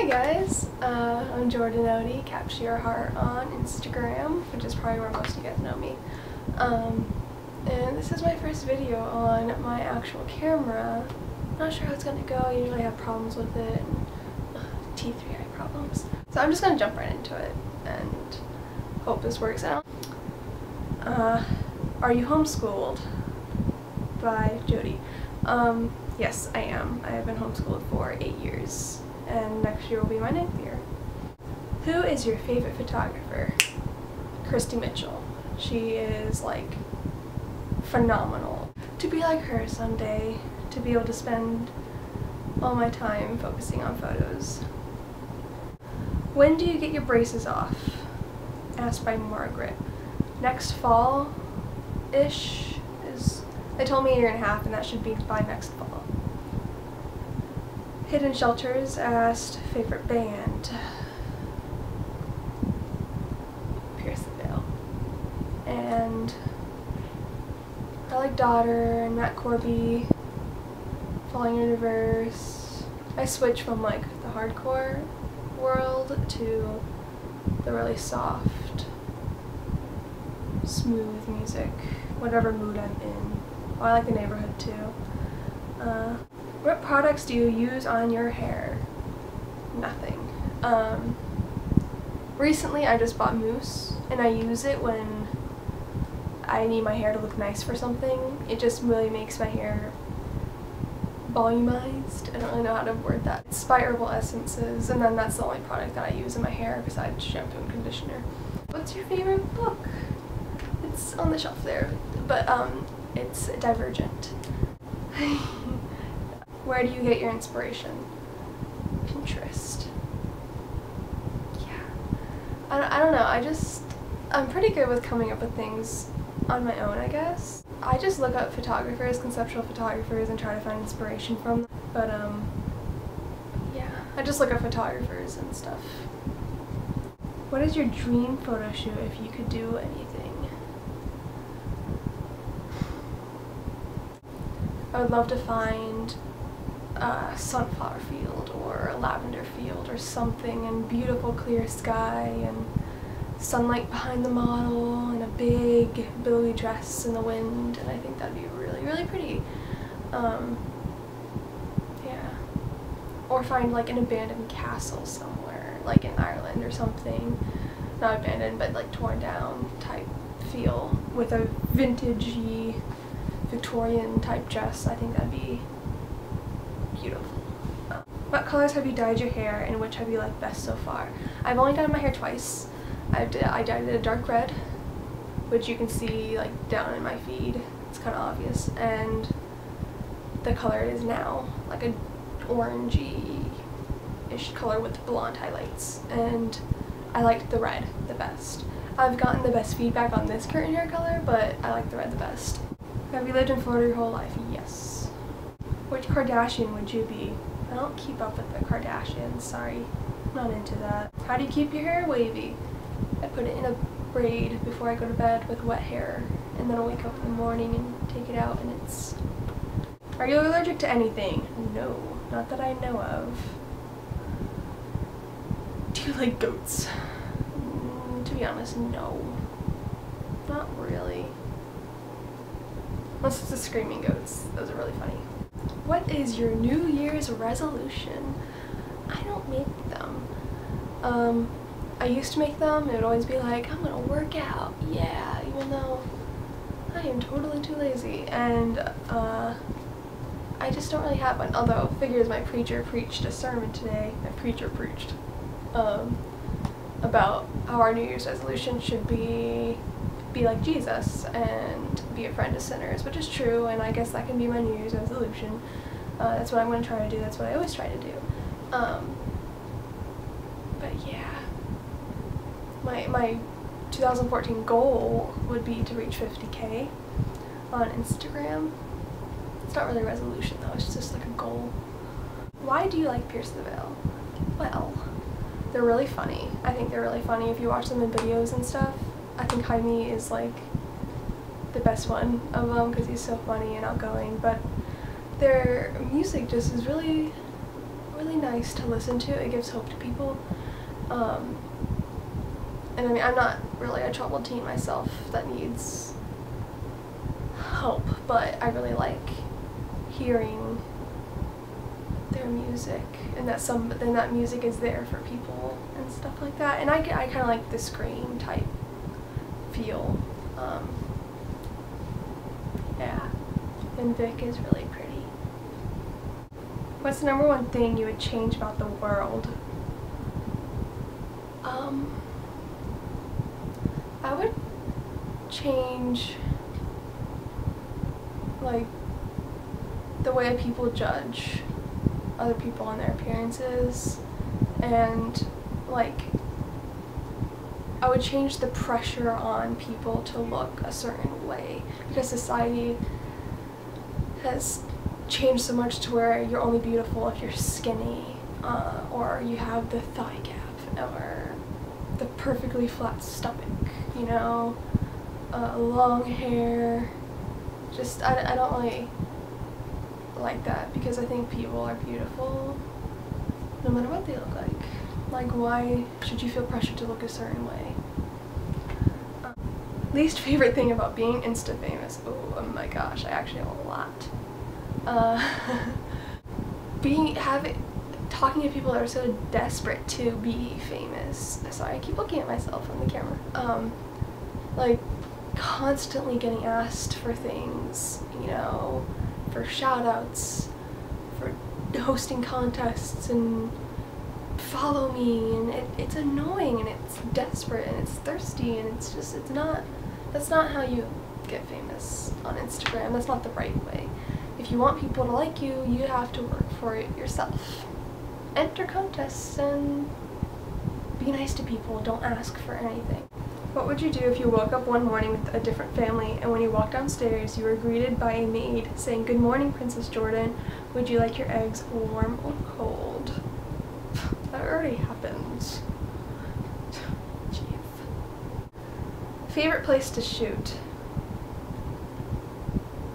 Hi guys, I'm Jordan Odie, Capture Your Heart on Instagram, which is probably where most of you guys know me. And this is my first video on my actual camera. Not sure how it's gonna go. I usually have problems with it, and T3 eye problems. So I'm just gonna jump right into it and hope this works out. Are you homeschooled? By Jody. Yes, I am. I have been homeschooled for 8 years, and next year will be my 9th year. Who is your favorite photographer? Christy Mitchell. She is like phenomenal. To be like her someday, to be able to spend all my time focusing on photos. When do you get your braces off? Asked by Margaret. Next fall-ish. They told me a year and a half, and that should be by next fall. Hidden Shelters asked favorite band. Pierce the Veil. And I like Daughter and Matt Corby, Falling Universe. I switched from like the hardcore world to the really soft, smooth music, whatever mood I'm in. Oh, I like The Neighborhood too. What products do you use on your hair? Nothing. Recently I just bought mousse, and I use it when I need my hair to look nice for something. It just really makes my hair volumized. I don't really know how to word that. It's by Herbal Essences, and then that's the only product that I use in my hair besides shampoo and conditioner. What's your favorite book? It's on the shelf there, but it's Divergent. Where do you get your inspiration? Pinterest. Yeah. I don't know, I'm pretty good with coming up with things on my own, I guess. I just look up photographers, conceptual photographers, and try to find inspiration from them. But yeah, I just look up photographers and stuff. What is your dream photo shoot if you could do anything? I would love to find a sunflower field or a lavender field or something, and beautiful clear sky and sunlight behind the model and a big billowy dress in the wind, and I think that'd be really, really pretty. Yeah. Or find like an abandoned castle somewhere, like in Ireland or something. Not abandoned, but like torn down type feel with a vintagey Victorian type dress. I think that'd be beautiful. What colors have you dyed your hair, and which have you liked best so far? I've only dyed my hair twice. I dyed it a dark red, which you can see like down in my feed. It's kind of obvious. And the color it is now, like a orangey-ish color with blonde highlights. And I liked the red the best. I've gotten the best feedback on this current hair color, but I like the red the best. Have you lived in Florida your whole life? Yes. Which Kardashian would you be? I don't keep up with the Kardashians, sorry. I'm not into that. How do you keep your hair wavy? I put it in a braid before I go to bed with wet hair, and then I'll wake up in the morning and take it out, and it's... Are you allergic to anything? No, not that I know of. Do you like goats? To be honest, no. Not really. Unless it's the screaming goats. Those are really funny. What is your New Year's resolution? I don't make them. I used to make them. It would always be like, I'm gonna work out, yeah, even though I am totally too lazy. And I just don't really have one. Although, figures my preacher preached a sermon today. My preacher preached about how our New Year's resolution should be like Jesus and be a friend to sinners, which is true, and I guess that can be my New Year's resolution. That's what I'm going to try to do. That's what I always try to do. But yeah, my 2014 goal would be to reach 50K on Instagram. It's not really a resolution though, it's just like a goal. Why do you like Pierce the Veil? Well, they're really funny. I think they're really funny if you watch them in videos and stuff. I think Jaime is like the best one of them because he's so funny and outgoing, but their music just is really really nice to listen to. It gives hope to people. And I mean, I'm not really a troubled teen myself that needs help, but I really like hearing their music, and that music is there for people and stuff like that. And I kind of like the scream type feel. Yeah, and Vic is really pretty. What's the #1 thing you would change about the world? I would change, like, the way people judge other people on their appearances, and, like, I would change the pressure on people to look a certain way, because society has changed so much to where you're only beautiful if you're skinny, or you have the thigh gap, or the perfectly flat stomach, you know, long hair. Just, I don't really like that, because I think people are beautiful no matter what they look like. Like, why should you feel pressured to look a certain way? Least favorite thing about being Instafamous. Oh my gosh, I actually have a lot. Talking to people that are so desperate to be famous. Sorry, I keep looking at myself on the camera. Like, constantly getting asked for things, you know, for shout-outs, for hosting contests, and follow me, and it's annoying, and it's desperate, and it's thirsty, and it's just, that's not how you get famous on Instagram. That's not the right way. If you want people to like you, you have to work for it yourself. Enter contests and be nice to people. Don't ask for anything. What would you do if you woke up one morning with a different family, and when you walked downstairs you were greeted by a maid saying, "Good morning, Princess Jordan. Would you like your eggs warm or cold?" That already happened. Jeez. Favorite place to shoot?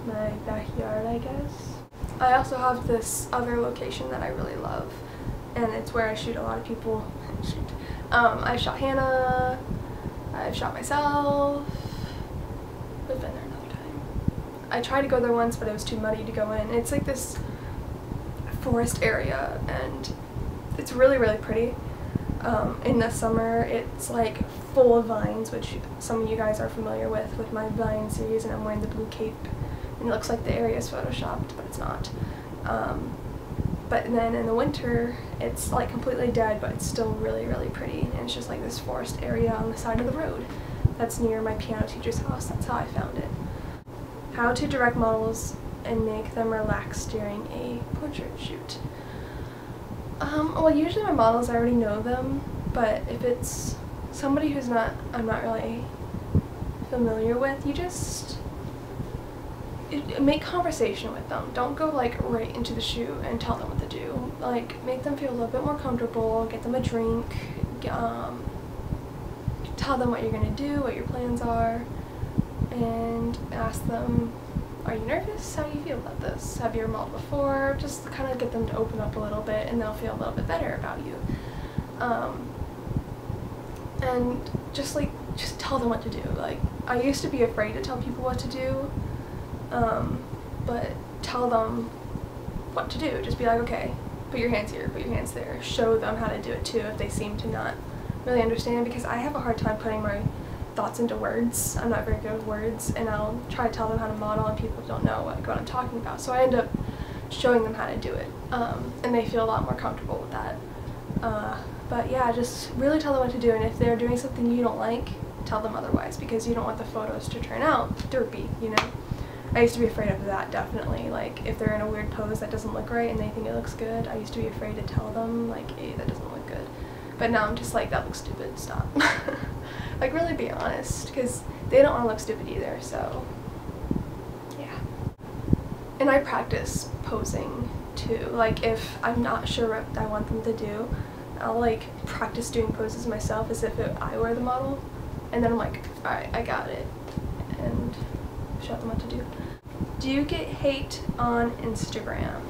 My backyard, I guess. I also have this other location that I really love, and it's where I shoot a lot of people. I've shot Hannah, I've shot myself, I've been there another time. I tried to go there once, but it was too muddy to go in. It's like this forest area, and it's really, really pretty. In the summer, it's like full of vines, which some of you guys are familiar with my vine series, and I'm wearing the blue cape. And it looks like the area is photoshopped, but it's not. But then in the winter, it's like completely dead, but it's still really, really pretty. And it's just like this forest area on the side of the road that's near my piano teacher's house. That's how I found it. How to direct models and make them relax during a portrait shoot. Well, usually my models, I already know them, but if it's somebody I'm not really familiar with, you just make conversation with them. Don't go like right into the shoot and tell them what to do. Like, make them feel a little bit more comfortable, get them a drink, tell them what you're gonna do, what your plans are, and ask them, are you nervous? How do you feel about this? Have you ever modeled before? Just kind of get them to open up a little bit, and they'll feel a little bit better about you. And just tell them what to do. Like, I used to be afraid to tell people what to do, but tell them what to do. Just be like, okay, put your hands here, put your hands there. Show them how to do it too if they seem to not really understand, because I have a hard time putting my thoughts into words. I'm not very good with words, and I'll try to tell them how to model and people don't know what I'm talking about. So I end up showing them how to do it, and they feel a lot more comfortable with that. But yeah, just really tell them what to do, and if they're doing something you don't like, tell them otherwise, because you don't want the photos to turn out derpy, you know? I used to be afraid of that, definitely. Like, if they're in a weird pose that doesn't look right and they think it looks good, I used to be afraid to tell them, like, hey, that doesn't look good. But now I'm just like, that looks stupid, stop. Like, really be honest, because they don't want to look stupid either, so yeah. And I practice posing too. Like, if I'm not sure what I want them to do, I'll like practice doing poses myself as if I were the model, and then I'm like, alright, I got it, and show them what to do. Do you get hate on Instagram?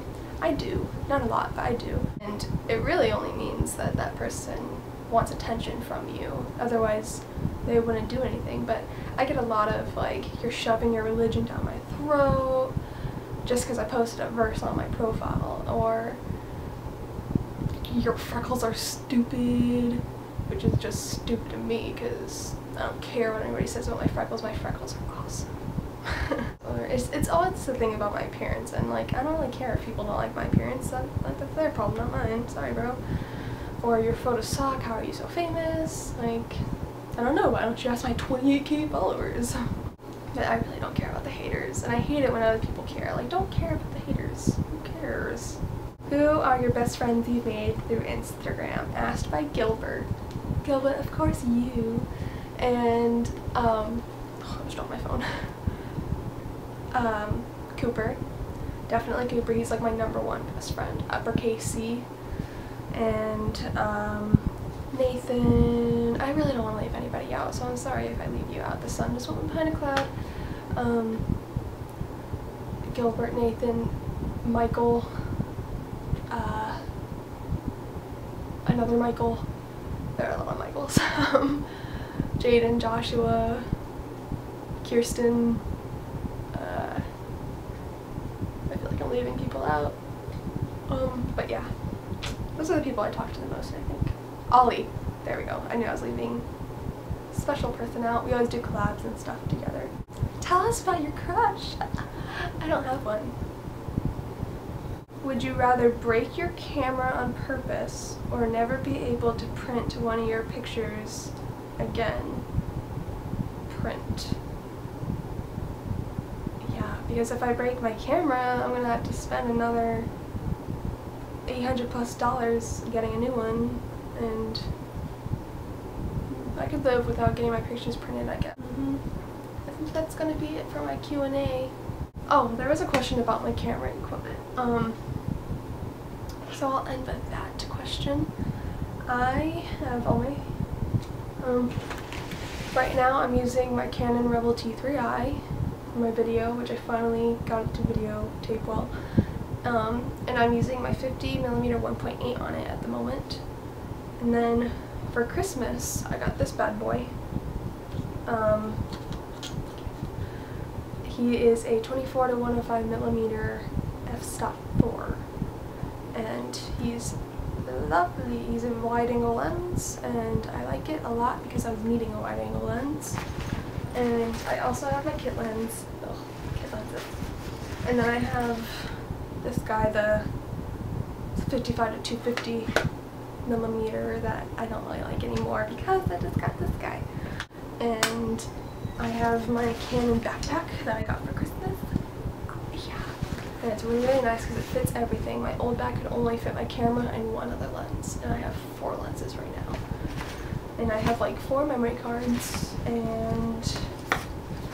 I do. Not a lot, but I do. And it really only means that that person wants attention from you. Otherwise, they wouldn't do anything. But I get a lot of, like, you're shoving your religion down my throat just because I posted a verse on my profile, or your freckles are stupid, which is just stupid to me because I don't care what anybody says about my freckles are awesome. It's always the thing about my appearance, and like I don't really care if people don't like my appearance. That's their problem, not mine. Sorry, bro. Or your photos suck. How are you so famous? Like, I don't know. Why don't you ask my 28K followers? But I really don't care about the haters, and I hate it when other people care. Like, don't care about the haters. Who cares? Who are your best friends you've made through Instagram? Asked by Gilbert. Gilbert, of course, you. And oh, I just dropped my phone. Cooper, definitely Cooper. He's like my #1 best friend. Uppercase C. And Nathan. I really don't want to leave anybody out, so I'm sorry if I leave you out. The sun just went behind a cloud. Gilbert, Nathan, Michael, another Michael. There are a lot of Michaels. Jaden, Joshua, Kirsten. I feel like I'm leaving people out. But yeah, those are the people I talk to the most, I think. Ollie, there we go. I knew I was leaving a special person out. We always do collabs and stuff together. Tell us about your crush. I don't have one. Would you rather break your camera on purpose or never be able to print one of your pictures again? Print. Yeah, because if I break my camera, I'm gonna have to spend another $800+ getting a new one, and I could live without getting my pictures printed, I guess. I think that's gonna be it for my Q&A. Oh, there was a question about my camera equipment. So I'll end with that question. I have all my, right now I'm using my Canon Rebel T3i for my video, which I finally got it to videotape well. And I'm using my 50mm 1.8 on it at the moment. And then for Christmas, I got this bad boy. He is a 24 to 105mm f/4, and he's lovely. He's a wide-angle lens, and I like it a lot because I was needing a wide-angle lens. And I also have my kit lens. Oh, kit lenses. And then I have this guy, the 55 to 250mm that I don't really like anymore because I just got this guy. And I have my Canon backpack that I got for Christmas. Yeah. And it's really, really nice because it fits everything. My old bag could only fit my camera and one other lens, and I have 4 lenses right now. And I have like 4 memory cards and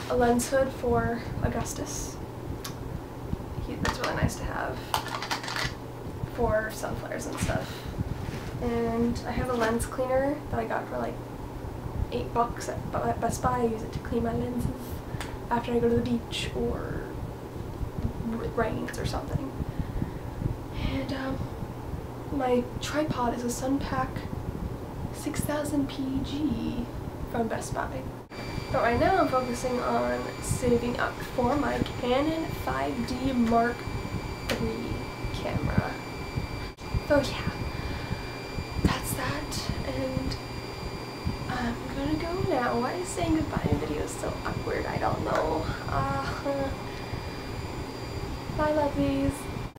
a lens hood for Augustus. That's really nice to have for sunflowers and stuff. And I have a lens cleaner that I got for like $8 at Best Buy. I use it to clean my lenses after I go to the beach or it rains or something. And my tripod is a Sunpack 6000 PG from Best Buy. But right now I'm focusing on saving up for my Canon 5D Mark III camera. So yeah, that's that, and I'm gonna go now. Why is saying goodbye in video so awkward? I don't know. Bye, lovelies.